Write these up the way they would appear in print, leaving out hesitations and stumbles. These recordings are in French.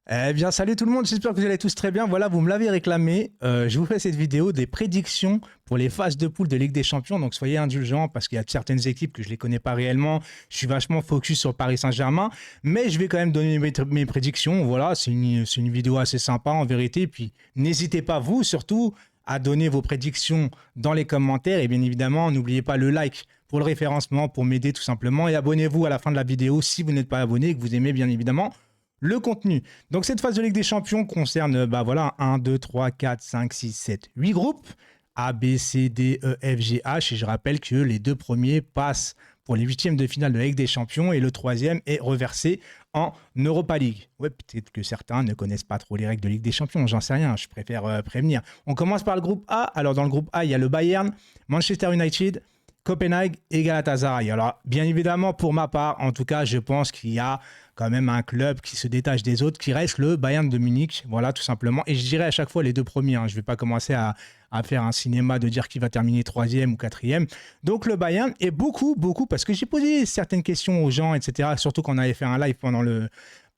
Eh bien, salut tout le monde, j'espère que vous allez tous très bien. Voilà, vous me l'avez réclamé. Je vous fais cette vidéo des prédictions pour les phases de poule de Ligue des Champions. Donc, soyez indulgents parce qu'il y a certaines équipes que je ne les connais pas réellement. Je suis vachement focus sur Paris Saint-Germain, mais je vais quand même donner mes prédictions. Voilà, c'est une vidéo assez sympa en vérité. Puis, n'hésitez pas, vous surtout, à donner vos prédictions dans les commentaires. Et bien évidemment, n'oubliez pas le like pour le référencement, pour m'aider tout simplement. Et abonnez-vous à la fin de la vidéo si vous n'êtes pas abonné et que vous aimez bien évidemment le contenu. Donc cette phase de Ligue des Champions concerne voilà, 1, 2, 3, 4, 5, 6, 7, 8 groupes. A, B, C, D, E, F, G, H. Et je rappelle que les deux premiers passent pour les huitièmes de finale de la Ligue des Champions et le troisième est reversé en Europa League. Ouais, peut-être que certains ne connaissent pas trop les règles de Ligue des Champions, j'en sais rien, je préfère prévenir. On commence par le groupe A. Alors dans le groupe A, il y a le Bayern, Manchester United, Copenhague et Galatasaray. Alors, bien évidemment, pour ma part, en tout cas, je pense qu'il y a quand même un club qui se détache des autres, qui reste le Bayern de Munich. Voilà, tout simplement. Et je dirais à chaque fois les deux premiers. Je ne vais pas commencer à faire un cinéma de dire qui va terminer troisième ou quatrième. Donc, le Bayern est beaucoup, parce que j'ai posé certaines questions aux gens, etc. Surtout qu'on avait fait un live pendant le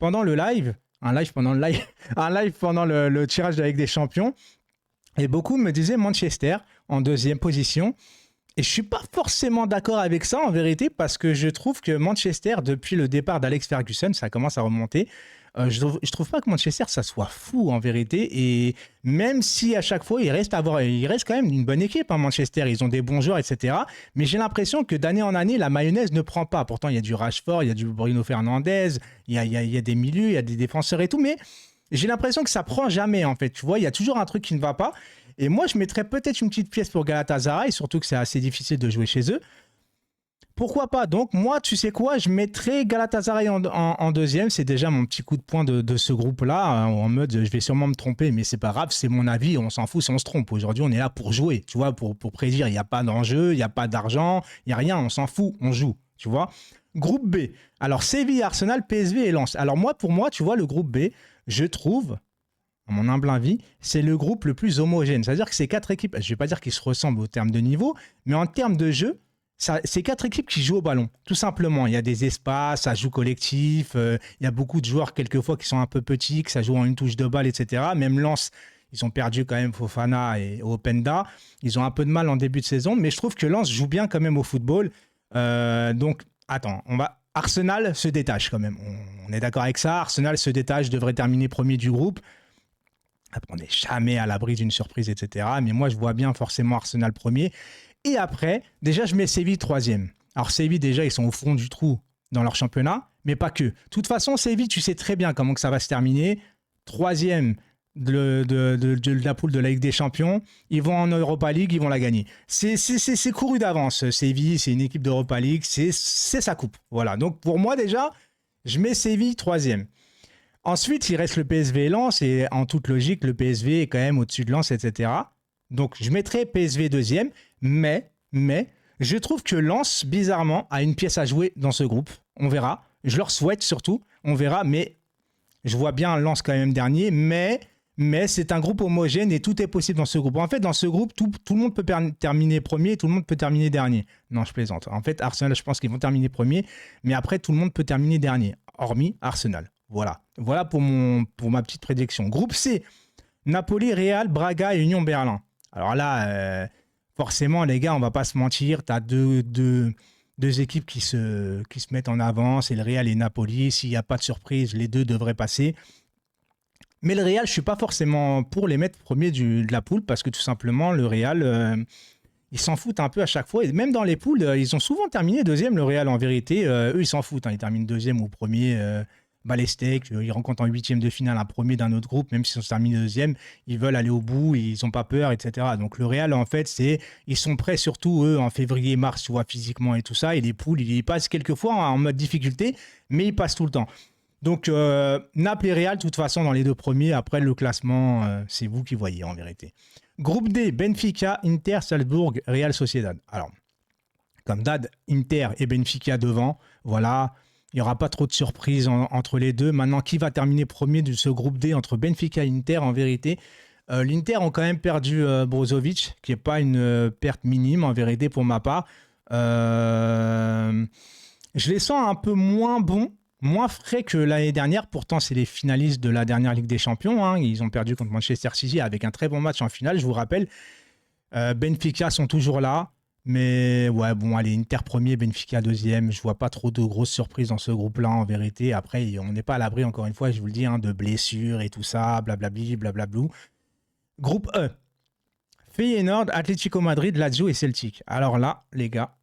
live. Un live pendant le live. Un live pendant le tirage de la Ligue des Champions. Et beaucoup me disaient Manchester en deuxième position. Et je suis pas forcément d'accord avec ça en vérité parce que je trouve que Manchester, depuis le départ d'Alex Ferguson, ça commence à remonter. Je trouve pas que Manchester, ça soit fou en vérité. Et même si à chaque fois, il reste quand même une bonne équipe, Manchester. Ils ont des bons joueurs, etc. Mais j'ai l'impression que d'année en année, la mayonnaise ne prend pas. Pourtant, il y a du Rashford, il y a du Bruno Fernandes, il y a des milieux, il y a des défenseurs et tout. Mais j'ai l'impression que ça prend jamais en fait. Tu vois, il y a toujours un truc qui ne va pas. Et moi, je mettrais peut-être une petite pièce pour Galatasaray, surtout que c'est assez difficile de jouer chez eux. Pourquoi pas? Donc, moi, tu sais quoi? Je mettrais Galatasaray en deuxième. C'est déjà mon petit coup de poing de ce groupe-là. En mode, je vais sûrement me tromper, mais c'est pas grave, c'est mon avis. On s'en fout si on se trompe. Aujourd'hui, on est là pour jouer, tu vois, pour prédire. Il n'y a pas d'enjeu, il n'y a pas d'argent, il n'y a rien. On s'en fout, on joue, tu vois. Groupe B. Alors, Séville, Arsenal, PSV et Lens. Alors, pour moi, tu vois, le groupe B, je trouve, à mon humble avis, c'est le groupe le plus homogène. C'est-à-dire que ces quatre équipes, je ne vais pas dire qu'ils se ressemblent au terme de niveau, mais en termes de jeu, c'est quatre équipes qui jouent au ballon, tout simplement. Il y a des espaces, ça joue collectif, il y a beaucoup de joueurs quelquefois qui sont un peu petits, que ça joue en une touche de balle, etc. Même Lens, ils ont perdu quand même Fofana et Openda. Ils ont un peu de mal en début de saison, mais je trouve que Lens joue bien quand même au football. Donc, attends, Arsenal se détache quand même. On est d'accord avec ça. Arsenal se détache, devrait terminer premier du groupe. Après, on n'est jamais à l'abri d'une surprise, etc. Mais moi, je vois bien forcément Arsenal premier. Et après, déjà, je mets Séville troisième. Alors, Séville, déjà, ils sont au fond du trou dans leur championnat, mais pas que. De toute façon, Séville, tu sais très bien comment que ça va se terminer. Troisième de la poule de la Ligue des Champions. Ils vont en Europa League, ils vont la gagner. C'est couru d'avance. Séville, c'est une équipe d'Europa League. C'est sa coupe. Voilà. Donc, pour moi, déjà, je mets Séville troisième. Ensuite, il reste le PSV et Lens, et en toute logique, le PSV est quand même au-dessus de Lens, etc. Donc, je mettrais PSV deuxième, mais, je trouve que Lens, bizarrement, a une pièce à jouer dans ce groupe. On verra. Je leur souhaite surtout. On verra, mais je vois bien Lens quand même dernier, mais c'est un groupe homogène et tout est possible dans ce groupe. En fait, dans ce groupe, tout le monde peut terminer premier, tout le monde peut terminer dernier. Non, je plaisante. En fait, Arsenal, je pense qu'ils vont terminer premier, mais après, tout le monde peut terminer dernier, hormis Arsenal. Voilà pour ma petite prédiction. Groupe C, Napoli, Real, Braga et Union Berlin. Alors là, forcément, les gars, on va pas se mentir, tu as deux équipes qui se mettent en avant, c'est le Real et Napoli. S'il n'y a pas de surprise, les deux devraient passer. Mais le Real, je suis pas forcément pour les mettre premiers de la poule parce que tout simplement, le Real, ils s'en foutent un peu à chaque fois. Et même dans les poules, ils ont souvent terminé deuxième, le Real, en vérité. Eux, ils s'en foutent. Ils terminent deuxième ou premier. Balestek, ils rencontrent en huitième de finale un premier d'un autre groupe, même s'ils sont terminés deuxième, ils veulent aller au bout, ils n'ont pas peur, etc. Donc le Real, en fait, ils sont prêts surtout, eux, en février-mars, tu vois, physiquement et tout ça, et les poules, ils y passent quelquefois en mode difficulté, mais ils passent tout le temps. Donc Naples et Real, de toute façon, dans les deux premiers, après le classement, c'est vous qui voyez, en vérité. Groupe D, Benfica, Inter, Salzbourg, Real Sociedad. Alors, comme d'hab, Inter et Benfica devant, voilà. Il n'y aura pas trop de surprises entre les deux. Maintenant, qui va terminer premier de ce groupe D entre Benfica et Inter, en vérité? L'Inter ont quand même perdu Brozovic, qui n'est pas une perte minime, en vérité, pour ma part. Je les sens un peu moins bons moins frais que l'année dernière. Pourtant, c'est les finalistes de la dernière Ligue des Champions. Hein. Ils ont perdu contre Manchester City avec un très bon match en finale, je vous rappelle. Benfica sont toujours là. Mais ouais, bon, allez, Inter premier, Benfica deuxième. Je vois pas trop de grosses surprises dans ce groupe-là, en vérité. Après, on n'est pas à l'abri, encore une fois, je vous le dis, hein, de blessures et tout ça, blablabli, blablablou. Groupe E. Feyenoord, Atlético Madrid, Lazio et Celtic. Alors là, les gars,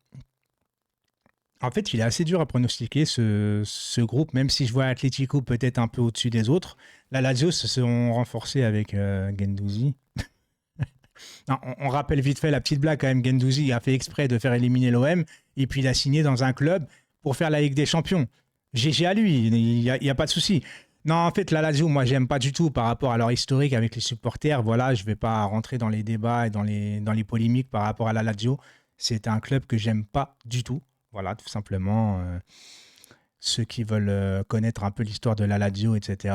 en fait, il est assez dur à pronostiquer ce groupe, même si je vois Atlético peut-être un peu au-dessus des autres. La Lazio se sont renforcés avec Guendouzi. Non, on rappelle vite fait la petite blague quand même. Guendouzi a fait exprès de faire éliminer l'OM et puis il a signé dans un club pour faire la Ligue des Champions. GG à lui, il y a pas de souci. Non, en fait, la Lazio, moi, j'aime pas du tout par rapport à leur historique avec les supporters. Voilà, je vais pas rentrer dans les débats et dans les polémiques par rapport à la Lazio. C'est un club que j'aime pas du tout. Voilà, tout simplement. Ceux qui veulent connaître un peu l'histoire de la Lazio, etc.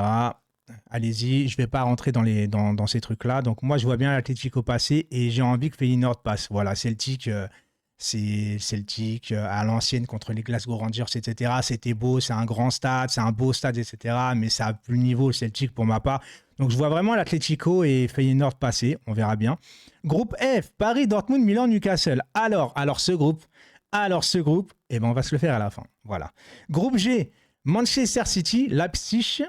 Allez-y, je ne vais pas rentrer dans ces trucs-là. Donc moi, je vois bien l'Atlético passer et j'ai envie que Feyenoord passe. Voilà, Celtic, c'est Celtic à l'ancienne contre les Glasgow Rangers, etc. C'était beau, c'est un grand stade, c'est un beau stade, etc. Mais ça n'a plus le niveau, le Celtic, pour ma part. Donc je vois vraiment l'Atlético et Feyenoord passer, on verra bien. Groupe F, Paris, Dortmund, Milan, Newcastle. Alors ce groupe, eh ben on va se le faire à la fin. Voilà. Groupe G, Manchester City, Leipzig,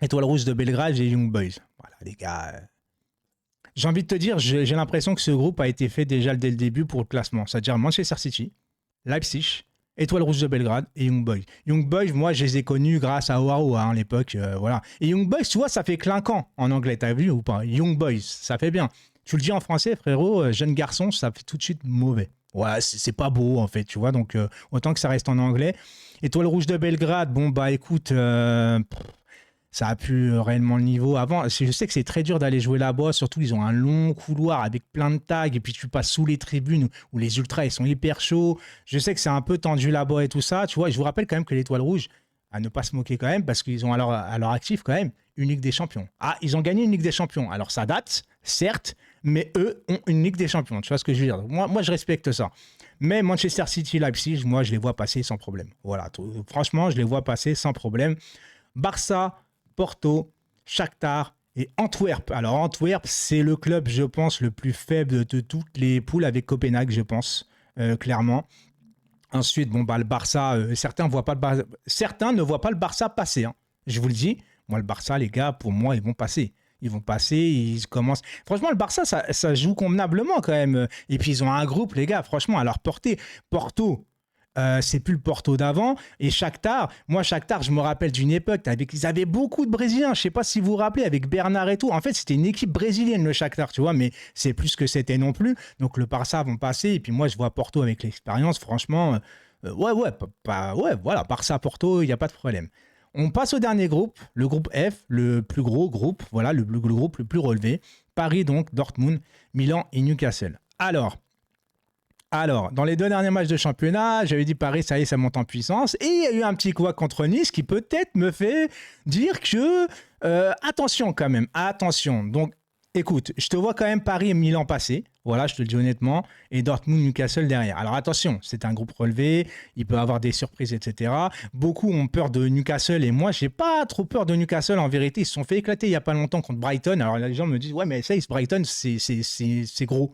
Étoile Rouge de Belgrade et Young Boys. Voilà, les gars. J'ai envie de te dire, j'ai l'impression que ce groupe a été fait déjà dès le début pour le classement. C'est-à-dire Manchester City, Leipzig, Étoile Rouge de Belgrade et Young Boys. Young Boys, moi, je les ai connus grâce à Oaro à l'époque. Voilà. Et Young Boys, tu vois, ça fait clinquant en anglais. T'as vu ou pas? Young Boys, ça fait bien. Tu le dis en français, frérot, jeune garçon, ça fait tout de suite mauvais. Ouais, c'est pas beau, en fait, tu vois. Donc, autant que ça reste en anglais. Étoile Rouge de Belgrade, bon, bah, écoute... ça a pu réellement le niveau. Avant, je sais que c'est très dur d'aller jouer là-bas. Surtout, ils ont un long couloir avec plein de tags. Et puis, tu passes sous les tribunes où les ultras, ils sont hyper chauds. Je sais que c'est un peu tendu là-bas et tout ça. Tu vois, je vous rappelle quand même que l'Étoile Rouge, à ne pas se moquer quand même, parce qu'ils ont à leur actif quand même une Ligue des Champions. Ah, ils ont gagné une Ligue des Champions. Alors, ça date, certes, mais eux ont une Ligue des Champions. Tu vois ce que je veux dire? Moi, je respecte ça. Mais Manchester City, Leipzig, moi, je les vois passer sans problème. Voilà, franchement, je les vois passer sans problème. Barça, Porto, Shakhtar et Antwerp. Alors Antwerp, c'est le club, je pense, le plus faible de toutes les poules avec Copenhague, je pense, clairement. Ensuite, bon, bah, le Barça, certains ne voient pas le Barça passer. Hein. Je vous le dis, moi, le Barça, les gars, pour moi, ils vont passer. Ils vont passer, ils commencent. Franchement, le Barça, ça joue convenablement quand même. Et puis, ils ont un groupe, les gars, franchement, à leur portée. Porto, c'est plus le Porto d'avant. Et Shakhtar, je me rappelle d'une époque, ils avaient beaucoup de Brésiliens. Je sais pas si vous vous rappelez, avec Bernard et tout. En fait, c'était une équipe brésilienne, le Shakhtar, tu vois, mais c'est plus ce que c'était non plus. Donc, le Barça vont passer. Et puis, moi, je vois Porto avec l'expérience. Franchement, ouais, voilà, Barça, Porto, il n'y a pas de problème. On passe au dernier groupe, le groupe F, le plus gros groupe, voilà, le groupe le plus relevé. Paris, donc, Dortmund, Milan et Newcastle. Alors, dans les 2 derniers matchs de championnat, j'avais dit Paris, ça y est, ça monte en puissance. Et il y a eu un petit couac contre Nice qui peut-être me fait dire que... attention quand même, attention. Donc, écoute, je te vois quand même Paris et Milan passer. Voilà, je te le dis honnêtement. Et Dortmund, Newcastle derrière. Alors attention, c'est un groupe relevé. Il peut y avoir des surprises, etc. Beaucoup ont peur de Newcastle. Et moi, j'ai pas trop peur de Newcastle. En vérité, ils se sont fait éclater il n'y a pas longtemps contre Brighton. Alors les gens me disent, ouais, mais ça, Brighton, c'est gros.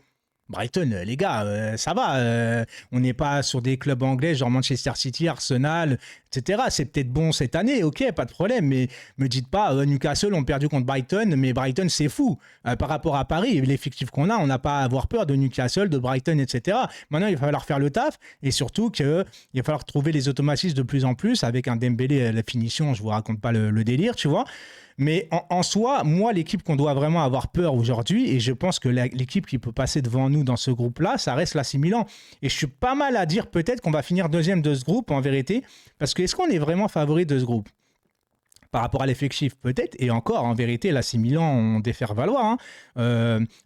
Brighton, les gars, ça va. On n'est pas sur des clubs anglais, genre Manchester City, Arsenal, etc. C'est peut-être bon cette année, ok, pas de problème. Mais me dites pas, Newcastle ont perdu contre Brighton, mais Brighton, c'est fou. Par rapport à Paris, l'effectif qu'on a, on n'a pas à avoir peur de Newcastle, de Brighton, etc. Maintenant, il va falloir faire le taf. Et surtout qu'il va falloir trouver les automatismes de plus en plus avec un Dembélé à la finition. Je vous raconte pas le délire, tu vois. Mais en soi, moi, l'équipe qu'on doit vraiment avoir peur aujourd'hui, et je pense que l'équipe qui peut passer devant nous dans ce groupe-là, ça reste l'AC Milan. Et je suis pas mal à dire peut-être qu'on va finir deuxième de ce groupe, en vérité, parce que est-ce qu'on est vraiment favori de ce groupe ? Par rapport à l'effectif, peut-être, et encore, en vérité, l'AC Milan ont des faire-valoir. Hein.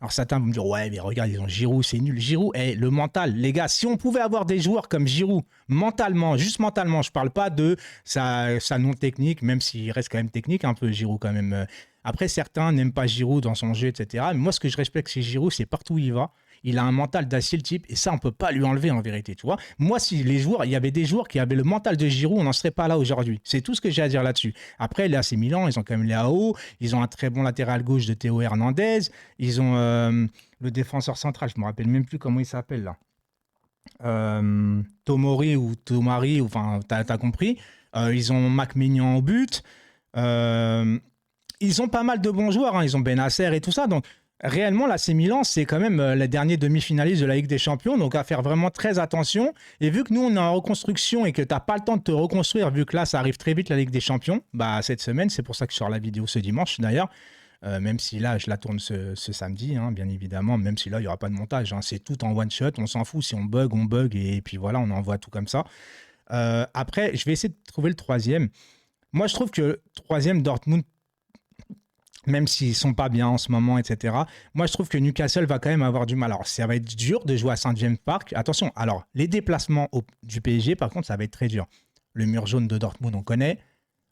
Alors certains vont me dire, ouais, mais regarde, ils ont Giroud, c'est nul. Giroud, le mental, les gars, si on pouvait avoir des joueurs comme Giroud, mentalement, juste mentalement, je parle pas de sa non-technique, même s'il reste quand même technique, un peu Giroud quand même. Après, certains n'aiment pas Giroud dans son jeu, etc. Mais moi, ce que je respecte chez Giroud, c'est partout où il va. il a un mental d'acier le type, et ça, on peut pas lui enlever en vérité, tu vois. Moi, si les joueurs, il y avait des joueurs qui avaient le mental de Giroud, on n'en serait pas là aujourd'hui. C'est tout ce que j'ai à dire là-dessus. Après, les AC Milan, ils ont quand même Leao, ils ont un très bon latéral gauche de Théo Hernandez, ils ont le défenseur central, je me rappelle même plus comment il s'appelle là. Tomori ou Tomari, enfin, t'as compris. Ils ont Mac Maignan au but. Ils ont pas mal de bons joueurs, hein. Ils ont Benacer et tout ça. Donc, réellement, l'AC Milan, c'est quand même les derniers demi-finalistes de la Ligue des Champions. Donc, à faire vraiment très attention. Et vu que nous, on est en reconstruction et que t'as pas le temps de te reconstruire, vu que là, ça arrive très vite, la Ligue des Champions, bah, cette semaine, c'est pour ça que je sors la vidéo ce dimanche d'ailleurs. Même si là, je la tourne ce samedi, hein, bien évidemment, même si là, il n'y aura pas de montage. Hein. C'est tout en one-shot, on s'en fout. Si on bug, et puis voilà, on envoie tout comme ça. Après, je vais essayer de trouver le troisième. Moi, je trouve que le troisième, Dortmund, même s'ils ne sont pas bien en ce moment, etc., moi, je trouve que Newcastle va quand même avoir du mal. Alors, ça va être dur de jouer à Saint-James Park. Attention, alors, les déplacements du PSG, par contre, ça va être très dur. Le mur jaune de Dortmund, on connaît.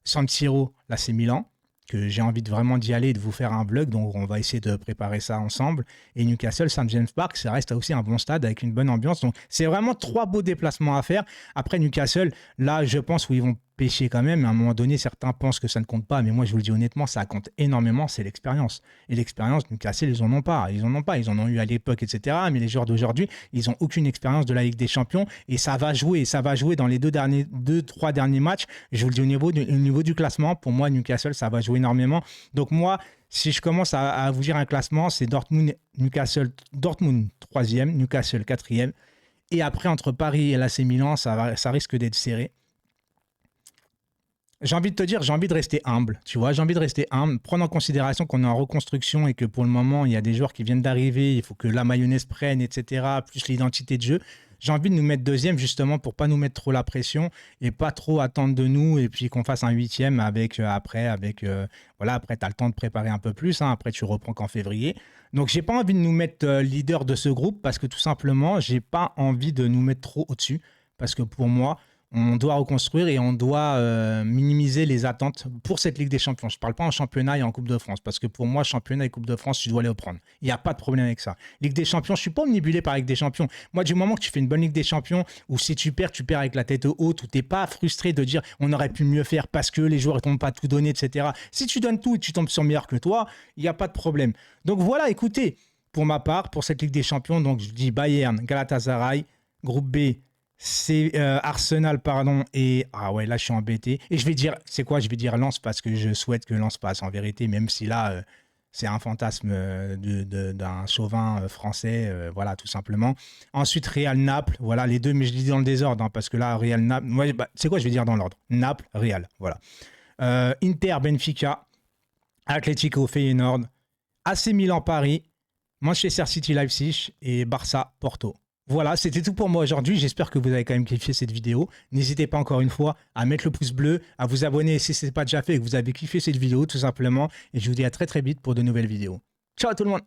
San Siro, là, c'est Milan, que j'ai envie de vraiment d'y aller et de vous faire un vlog, donc on va essayer de préparer ça ensemble. Et Newcastle, St James Park, ça reste aussi un bon stade avec une bonne ambiance, donc c'est vraiment 3 beaux déplacements à faire. Après Newcastle, là je pense où ils vont pêcher quand même, à un moment donné certains pensent que ça ne compte pas, mais moi je vous le dis honnêtement, ça compte énormément, c'est l'expérience. Et l'expérience, Newcastle, ils en ont pas, ils en ont eu à l'époque, etc., mais les joueurs d'aujourd'hui, ils n'ont aucune expérience de la Ligue des Champions, et ça va jouer dans les 2-3 derniers matchs. Je vous le dis au niveau du classement, pour moi Newcastle, ça va jouer énormément. Donc moi, si je commence à vous dire un classement, c'est Dortmund, Newcastle, Dortmund 3e, Newcastle 4e. Et après, entre Paris et l'AC Milan, ça risque d'être serré. J'ai envie de te dire, j'ai envie de rester humble, tu vois, j'ai envie de rester humble, prendre en considération qu'on est en reconstruction et que pour le moment, il y a des joueurs qui viennent d'arriver, il faut que la mayonnaise prenne, etc., plus l'identité de jeu. J'ai envie de nous mettre deuxième justement pour pas nous mettre trop la pression et pas trop attendre de nous et puis qu'on fasse un huitième voilà, après tu as le temps de préparer un peu plus, hein, après tu reprends qu'en février. Donc j'ai pas envie de nous mettre leader de ce groupe parce que tout simplement, j'ai pas envie de nous mettre trop au-dessus parce que pour moi, on doit reconstruire et on doit minimiser les attentes pour cette Ligue des Champions. Je ne parle pas en championnat et en Coupe de France, parce que pour moi, championnat et Coupe de France, tu dois les reprendre. Il n'y a pas de problème avec ça. Ligue des Champions, je ne suis pas omnibulé par Ligue des Champions. Moi, du moment que tu fais une bonne Ligue des Champions, ou si tu perds avec la tête haute, ou tu n'es pas frustré de dire on aurait pu mieux faire parce que les joueurs ne t'ont pas tout donné, etc. Si tu donnes tout et tu tombes sur meilleur que toi, il n'y a pas de problème. Donc voilà, écoutez, pour ma part, pour cette Ligue des Champions, donc je dis Bayern, Galatasaray, groupe B, c'est Arsenal, pardon, et ah ouais, là je suis embêté. Et je vais dire, c'est quoi? Je vais dire Lens parce que je souhaite que Lens passe en vérité, même si là c'est un fantasme d'un chauvin français, voilà, tout simplement. Ensuite, Real Naples, voilà, les deux, mais je les dis dans le désordre, hein, parce que là, Real Naples, ouais, bah, c'est quoi? Je vais dire dans l'ordre. Naples, Real, voilà. Inter, Benfica, Atlético, Feyenoord, AC Milan, Paris, Manchester City, Leipzig et Barça, Porto. Voilà, c'était tout pour moi aujourd'hui. J'espère que vous avez quand même kiffé cette vidéo. N'hésitez pas encore une fois à mettre le pouce bleu, à vous abonner si ce n'est pas déjà fait et que vous avez kiffé cette vidéo tout simplement. Et je vous dis à très très vite pour de nouvelles vidéos. Ciao tout le monde!